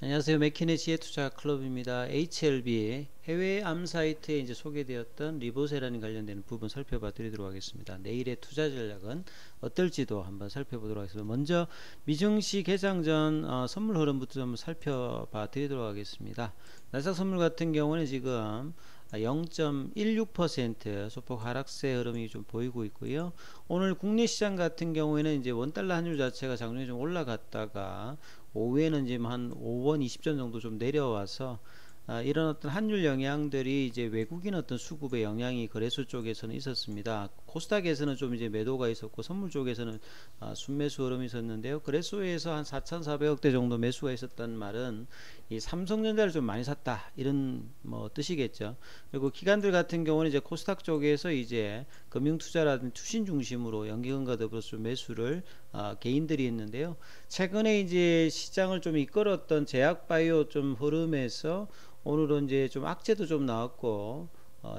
안녕하세요. 맥키네지의 투자 클럽입니다. HLB 해외 암 사이트에 이제 소개되었던 리보세라닌 관련된 부분 살펴봐 드리도록 하겠습니다. 내일의 투자 전략은 어떨지도 한번 살펴보도록 하겠습니다. 먼저 미증시 개장 전 선물 흐름부터 좀 살펴봐 드리도록 하겠습니다. 나스닥 선물 같은 경우는 지금 0.16% 소폭 하락세 흐름이 좀 보이고 있고요. 오늘 국내 시장 같은 경우에는 이제 원달러 환율 자체가 장중에 좀 올라갔다가 오후에는 지금 한 5원 20전 정도 좀 내려와서 이런 어떤 환율 영향들이 이제 외국인 어떤 수급의 영향이 거래소 쪽에서는 있었습니다. 코스닥에서는 좀 이제 매도가 있었고 선물 쪽에서는 순매수 흐름이 있었는데요. 거래소에서 한 4,400억대 정도 매수가 있었단 말은 이 삼성전자를 좀 많이 샀다 이런 뭐 뜻이겠죠. 그리고 기관들 같은 경우는 이제 코스닥 쪽에서 이제 금융투자라든지 투신 중심으로 연기금과 더불어서 좀 매수를 개인들이 했는데요. 최근에 이제 시장을 좀 이끌었던 제약바이오 좀 흐름에서 오늘은 이제 좀 악재도 좀 나왔고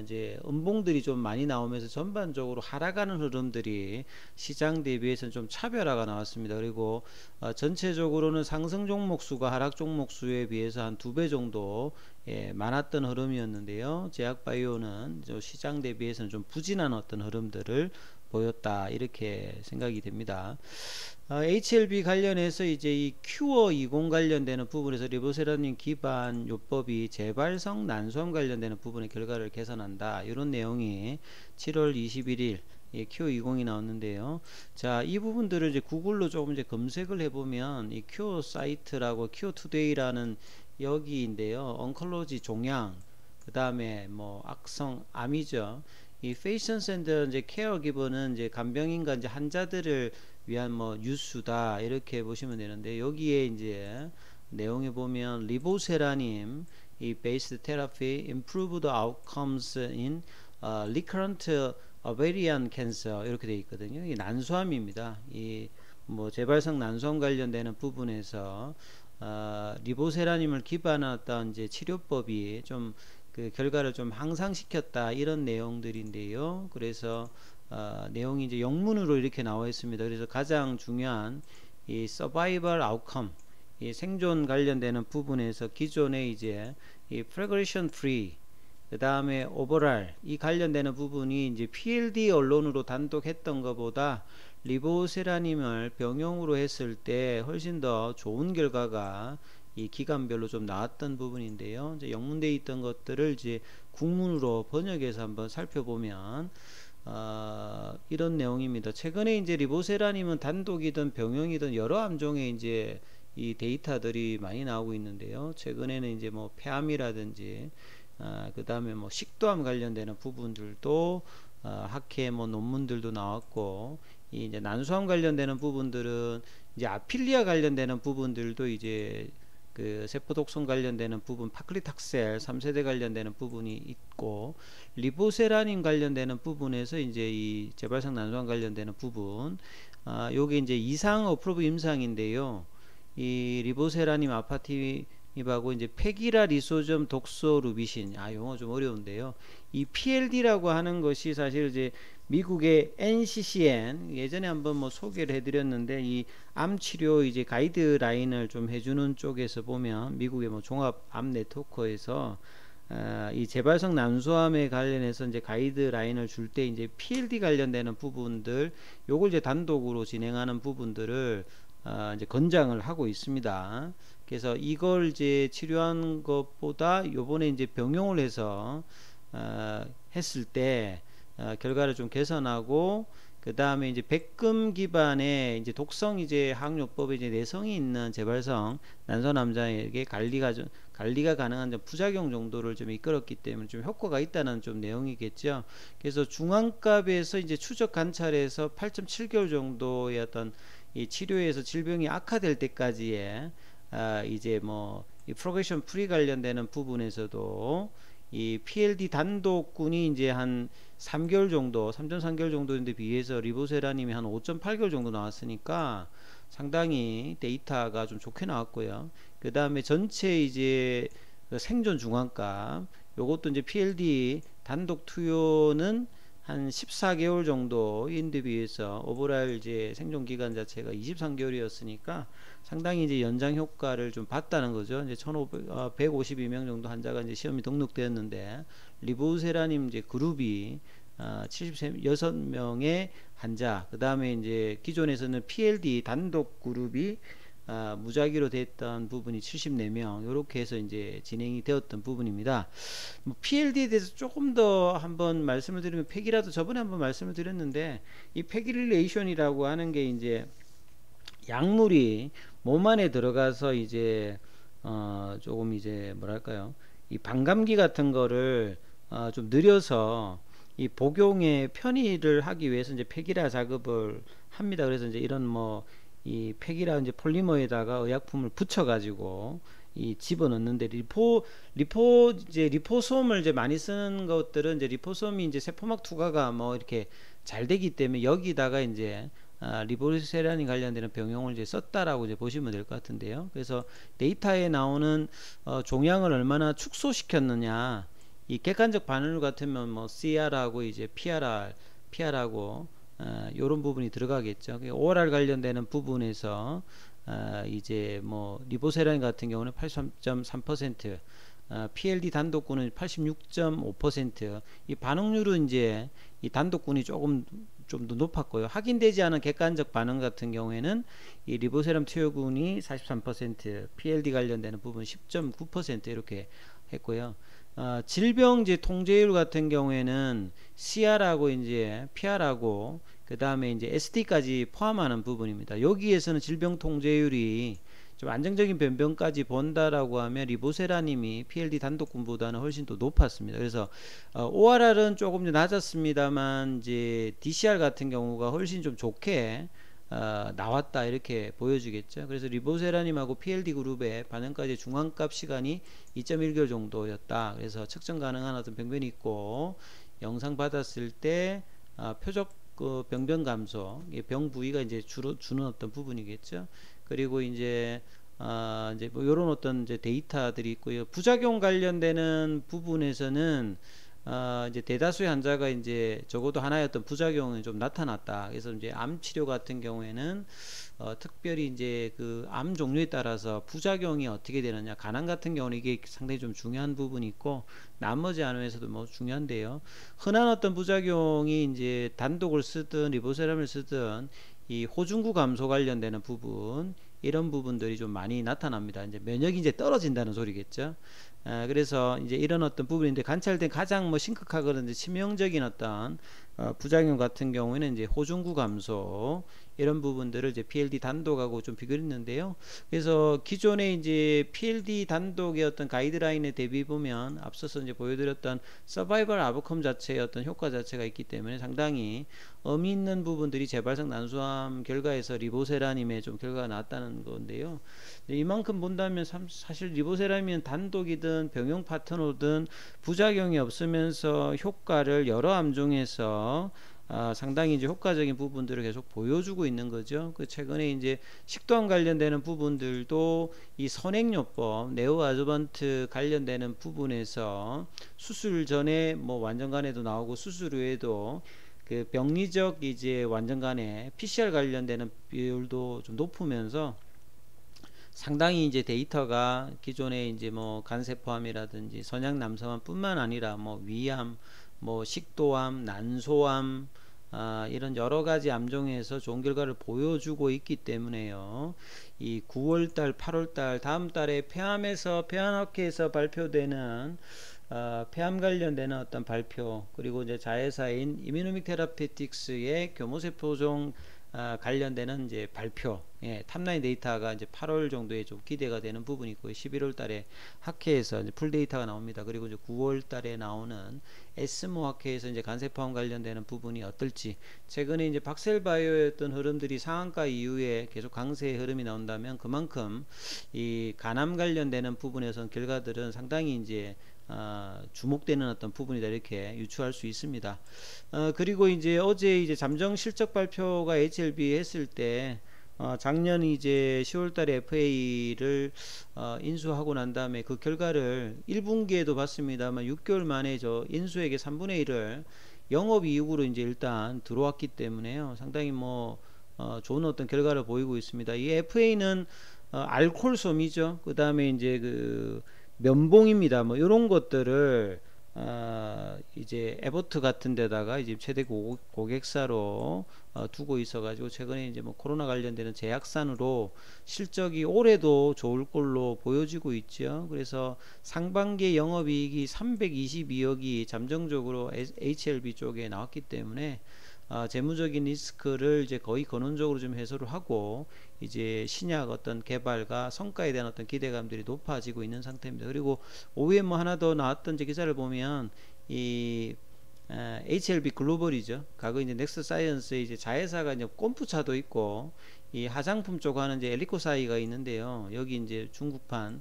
이제 음봉들이 좀 많이 나오면서 전반적으로 하락하는 흐름들이 시장 대비해서는 좀 차별화가 나왔습니다. 그리고 전체적으로는 상승 종목 수가 하락 종목 수에 비해서 한 2배 정도 많았던 흐름이었는데요. 제약바이오는 시장 대비해서는 좀 부진한 어떤 흐름들을 보였다 이렇게 생각이 됩니다. HLB 관련해서 이제 이 큐어 20 관련되는 부분에서 리보세라닌 기반 요법이 재발성 난소암 관련되는 부분의 결과를 개선한다 이런 내용이 7월 21일 큐어 20이 나왔는데요. 자, 이 부분들을 이제 구글로 조금 이제 검색을 해보면 이 큐어 사이트라고 큐어 투데이라는 여기인데요. oncollogy 종양, 그 다음에 뭐 악성 암이죠. 이 페이션스 앤드 이제 케어 기버는 이제 간병인과 이제 환자들을 위한 뭐 뉴스다 이렇게 보시면 되는데, 여기에 이제 내용에 보면 리보세라님 이 based therapy improved outcomes in recurrent ovarian cancer 이렇게 되어 있거든요. 이 난소암입니다. 이 뭐 재발성 난소암 관련되는 부분에서 리보세라님을 기반한 어떤 이제 치료법이 좀 그 결과를 좀 향상시켰다 이런 내용들인데요. 그래서 내용이 이제 영문으로 이렇게 나와 있습니다. 그래서 가장 중요한 이 서바이벌 아웃컴, 이 생존 관련되는 부분에서 기존에 이제 이 프레그레션 프리, 그 다음에 오버랄 이 관련되는 부분이 이제 PLD 언론으로 단독 했던 것보다 리보세라님을 병용으로 했을 때 훨씬 더 좋은 결과가 이 기간별로 좀 나왔던 부분인데요. 이제 영문되어 있던 것들을 이제 국문으로 번역해서 한번 살펴보면 이런 내용입니다. 최근에 이제 리보세라님은 단독이든 병용이든 여러 암종의 이제 이 데이터들이 많이 나오고 있는데요. 최근에는 이제 뭐 폐암이라든지 그 다음에 뭐 식도암 관련되는 부분들도 학회 뭐 논문들도 나왔고, 이 이제 난소암 관련되는 부분들은 이제 아필리아 관련되는 부분들도 이제 그 세포독성 관련되는 부분 파클리탁셀 3세대 관련되는 부분이 있고, 리보세라닌 관련되는 부분에서 이제 이 재발성 난소암 관련되는 부분 요게 이제 이상 어프로브 임상인데요. 이 리보세라님 아파티닙하고 이제 페기라 리소점 독소루비신, 용어 좀 어려운데요. 이 PLD라고 하는 것이 사실 이제 미국의 NCCN 예전에 한번 뭐 소개를 해드렸는데, 이 암치료 이제 가이드라인을 좀 해주는 쪽에서 보면 미국의 뭐 종합암 네트워크에서 이 재발성 난소암에 관련해서 이제 가이드라인을 줄 때 이제 PLD 관련되는 부분들 요걸 이제 단독으로 진행하는 부분들을 이제 권장을 하고 있습니다. 그래서 이걸 이제 치료한 것보다 요번에 이제 병용을 해서 했을 때 결과를 좀 개선하고, 그 다음에 이제 백금 기반의 이제 독성 이제 항요법에 이제 내성이 있는 재발성 난소 남자에게 관리가 가능한 부작용 정도를 좀 이끌었기 때문에 좀 효과가 있다는 좀 내용이겠죠. 그래서 중앙값에서 이제 추적 관찰에서 8.7개월 정도의 어떤 이 치료에서 질병이 악화될 때까지의 이제 뭐 이 프로그레션 프리 관련되는 부분에서도 이 PLD 단독군이 이제 한 3개월 정도, 3.3개월 정도인데 비해서 리보세라님이 한 5.8개월 정도 나왔으니까 상당히 데이터가 좀 좋게 나왔고요. 그 다음에 전체 이제 생존 중앙값, 요것도 이제 PLD 단독 투여는 한 14개월 정도 인드 비해서 오버all 이제 생존 기간 자체가 23개월이었으니까 상당히 이제 연장 효과를 좀 봤다는 거죠. 이제 152명 정도 환자가 이제 시험이 등록되었는데 리보세라님 이제 그룹이 76명의 환자, 그 다음에 이제 기존에서는 PLD 단독 그룹이 무작위로 됐던 부분이 74명, 이렇게 해서 이제 진행이 되었던 부분입니다. 뭐 PLD에 대해서 조금 더 한번 말씀을 드리면, 팩이라도 저번에 한번 말씀을 드렸는데, 이 팩릴레이션이라고 하는 게 이제 약물이 몸 안에 들어가서 이제 조금 이제 뭐랄까요, 이 반감기 같은 거를 좀 느려서 이 복용에 편의를 하기 위해서 이제 팩이라 작업을 합니다. 그래서 이제 이런 뭐 이 팩이라 이제 폴리머에다가 의약품을 붙여 가지고 이 집어넣는데, 이제 리포솜을 이제 많이 쓰는 것들은 이제 리포솜이 이제 세포막 투과가 뭐 이렇게 잘 되기 때문에 여기다가 이제 리보세라닌 관련되는 병용을 이제 썼다라고 이제 보시면 될 것 같은데요. 그래서 데이터에 나오는 종양을 얼마나 축소시켰느냐, 이 객관적 반응률 같으면 뭐 CR하고 이제 PR하고 요런 부분이 들어가겠죠. ORR 관련되는 부분에서 이제 뭐 리보세라닌 같은 경우는 83.3%, PLD 단독군은 86.5%, 이 반응률은 이제 이 단독군이 조금 좀 더 높았고요. 확인되지 않은 객관적 반응 같은 경우에는 이 리보세람 투여군이 43%, PLD 관련되는 부분 10.9% 이렇게 했고요. 질병제 통제율 같은 경우에는 CR하고 이제 PR하고 그 다음에 이제 SD까지 포함하는 부분입니다. 여기에서는 질병 통제율이 좀 안정적인 변병까지 본다라고 하면 리보세라님이 PLD 단독군보다는 훨씬 더 높았습니다. 그래서 ORR은 조금 낮았습니다만 이제 DCR 같은 경우가 훨씬 좀 좋게 나왔다, 이렇게 보여주겠죠. 그래서 리보세라님하고 PLD 그룹의 반응까지 중앙값 시간이 2.1개월 정도였다. 그래서 측정 가능한 어떤 병변이 있고, 영상 받았을 때 표적 병변 감소, 병 부위가 이제 주로 주는 어떤 부분이겠죠. 그리고 이제 이제 뭐 이런 어떤 이제 데이터들이 있고요. 부작용 관련되는 부분에서는 이제 대다수의 환자가 이제 적어도 하나의 어떤 부작용이 좀 나타났다. 그래서 이제 암 치료 같은 경우에는 특별히 이제 그 암 종류에 따라서 부작용이 어떻게 되느냐, 간암 같은 경우는 이게 상당히 좀 중요한 부분이 있고, 나머지 암에서도 뭐 중요한데요. 흔한 어떤 부작용이 이제 단독을 쓰든 리보세람을 쓰든 이 호중구 감소 관련되는 부분, 이런 부분들이 좀 많이 나타납니다. 이제 면역이 이제 떨어진다는 소리겠죠. 그래서 이제 이런 어떤 부분인데, 관찰된 가장 뭐 심각하거나 치명적인 어떤 부작용 같은 경우에는 이제 호중구 감소, 이런 부분들을 이제 PLD 단독하고 좀 비교했는데요. 그래서 기존에 이제 PLD 단독의 어떤 가이드라인에 대비 보면 앞서서 이제 보여드렸던 서바이벌 아웃컴 자체의 어떤 효과 자체가 있기 때문에 상당히 의미 있는 부분들이 재발성 난소암 결과에서 리보세라님의 좀 결과가 나왔다는 건데요. 이만큼 본다면 사실 리보세라님은 단독이든 병용 파트너든 부작용이 없으면서 효과를 여러 암 중에서 상당히 이제 효과적인 부분들을 계속 보여주고 있는 거죠. 그 최근에 이제 식도암 관련되는 부분들도 이 선행요법, 네오아주반트 관련되는 부분에서 수술 전에 뭐 완전간에도 나오고 수술 후에도 그 병리적 이제 완전간에 PCR 관련되는 비율도 좀 높으면서 상당히 이제 데이터가 기존에 이제 뭐 간세포암이라든지 선양 남성암뿐만 아니라 뭐 위암, 뭐 식도암, 난소암, 이런 여러 가지 암종에서 좋은 결과를 보여주고 있기 때문에요. 이 9월달, 8월달 다음 달에 폐암학회에서 발표되는 폐암 관련되는 어떤 발표, 그리고 이제 자회사인 이뮤노믹 테라피틱스의 교모세포종 관련되는 이제 발표, 탑라인 데이터가 이제 8월 정도에 좀 기대가 되는 부분이 있고요. 11월 달에 학회에서 이제 풀 데이터가 나옵니다. 그리고 이제 9월 달에 나오는 에스모 학회에서 이제 간세포암 관련되는 부분이 어떨지, 최근에 이제 박셀바이오의 어떤 흐름들이 상한가 이후에 계속 강세의 흐름이 나온다면 그만큼 이 간암 관련되는 부분에서는 결과들은 상당히 이제 주목되는 어떤 부분이다, 이렇게 유추할 수 있습니다. 그리고 이제 어제 이제 잠정 실적 발표가 HLB 했을 때 작년 이제 10월달에 FA를 인수하고 난 다음에 그 결과를 1분기에도 봤습니다만 6개월 만에 저 인수액의 3분의 1을 영업이익으로 이제 일단 들어왔기 때문에요. 상당히 뭐 좋은 어떤 결과를 보이고 있습니다. 이 FA는 알콜솜이죠. 그 다음에 이제 그 면봉입니다. 뭐 이런 것들을 이제 에버트 같은 데다가 이제 최대 고객사로 두고 있어가지고 최근에 이제 뭐 코로나 관련되는 제약산으로 실적이 올해도 좋을 걸로 보여지고 있죠. 그래서 상반기 영업이익이 322억이 잠정적으로 HLB 쪽에 나왔기 때문에 재무적인 리스크를 이제 거의 근원적으로 좀 해소를 하고 이제 신약 어떤 개발과 성과에 대한 어떤 기대감들이 높아지고 있는 상태입니다. 그리고 오후에 뭐 하나 더 나왔던 제 기사를 보면 이 HLB 글로벌이죠. 과거 이제 넥스 사이언스의 이제 자회사가 이제 꼼푸차도 있고 이 화장품 쪽 하는 이제 엘리코사이가 있는데요. 여기 이제 중국판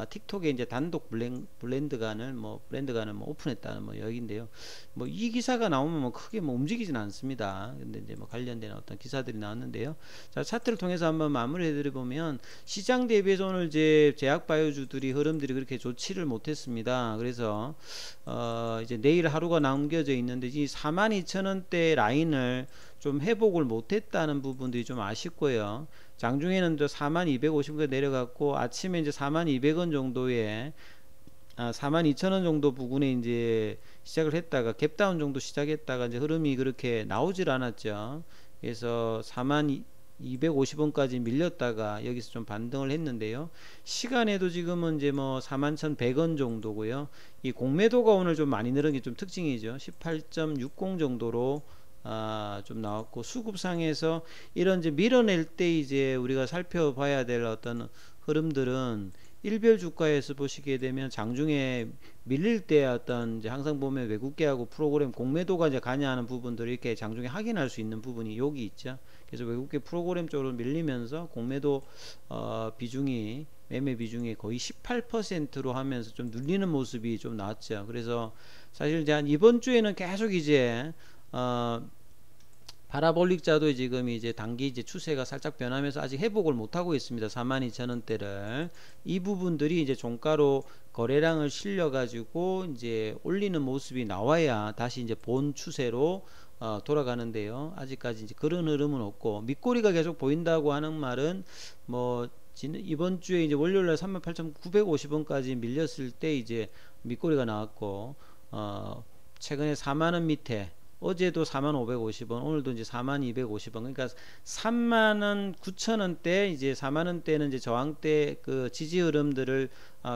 틱톡에 이제 단독 브랜드관을 뭐 오픈했다는 뭐 여기인데요. 뭐 이 기사가 나오면 뭐 크게 뭐 움직이진 않습니다. 근데 이제 뭐 관련된 어떤 기사들이 나왔는데요. 자, 차트를 통해서 한번 마무리해 드려 보면 시장 대비해서 오늘 이제 제약 바이오주들이 흐름들이 그렇게 좋지를 못했습니다. 그래서 이제 내일 하루가 남겨져 있는데 이 42,000원대 라인을 좀 회복을 못했다는 부분들이 좀 아쉽고요. 장중에는 또 4250원 내려갔고 아침에 이제 4200원 정도에 42,000원 정도 부근에 이제 시작을 했다가 갭다운 정도 시작했다가 이제 흐름이 그렇게 나오질 않았죠. 그래서 4250원까지 밀렸다가 여기서 좀 반등을 했는데요. 시간에도 지금은 이제 뭐 41,100원 정도고요. 이 공매도가 오늘 좀 많이 늘은 게 좀 특징이죠. 18.60 정도로 좀 나왔고 수급상에서 이런 이제 밀어낼 때 이제 우리가 살펴봐야 될 어떤 흐름들은 일별 주가에서 보시게 되면 장중에 밀릴 때 어떤 이제 항상 보면 외국계하고 프로그램 공매도가 이제 가냐하는 부분들을 이렇게 장중에 확인할 수 있는 부분이 여기 있죠. 그래서 외국계 프로그램 쪽으로 밀리면서 공매도 비중이 매매 비중이 거의 18%로 하면서 좀 눌리는 모습이 좀 나왔죠. 그래서 사실 이제 한 이번 주에는 계속 이제 파라볼릭자도 지금 이제 단기 이제 추세가 살짝 변하면서 아직 회복을 못하고 있습니다. 42,000원대를. 이 부분들이 이제 종가로 거래량을 실려 가지고 이제 올리는 모습이 나와야 다시 이제 본 추세로 돌아가는데요. 아직까지 이제 그런 흐름은 없고 밑꼬리가 계속 보인다고 하는 말은 뭐 이번 주에 이제 월요일날 38,950원까지 밀렸을 때 이제 밑꼬리가 나왔고 최근에 4만원 밑에 어제도 45,550원, 오늘도 이제 42,250원. 그러니까 39,000원 9,000원대, 이제 4만원대는 이제 저항대 그 지지 흐름들을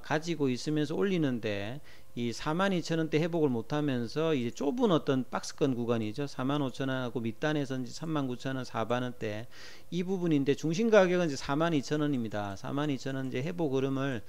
가지고 있으면서 올리는데, 이 42,000원대 회복을 못하면서 이제 좁은 어떤 박스권 구간이죠. 45,000원하고 밑단에서 이제 39,000원, 4만원대 이 부분인데 중심 가격은 이제 42,000원입니다. 42,000원 이제 회복 흐름을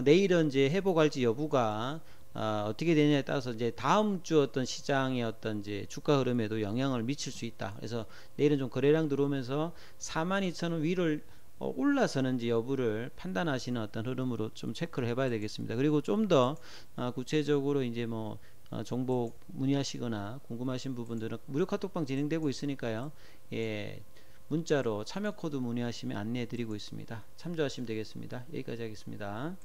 내일은 이제 회복할지 여부가 어떻게 되냐에 따라서 이제 다음 주 어떤 시장의 어떤 이제 주가 흐름에도 영향을 미칠 수 있다. 그래서 내일은 좀 거래량 들어오면서 42,000원 위를 올라서는지 여부를 판단하시는 어떤 흐름으로 좀 체크를 해봐야 되겠습니다. 그리고 좀 더 구체적으로 이제 뭐 정보 문의하시거나 궁금하신 부분들은 무료 카톡방 진행되고 있으니까요. 예, 문자로 참여 코드 문의하시면 안내해 드리고 있습니다. 참조하시면 되겠습니다. 여기까지 하겠습니다.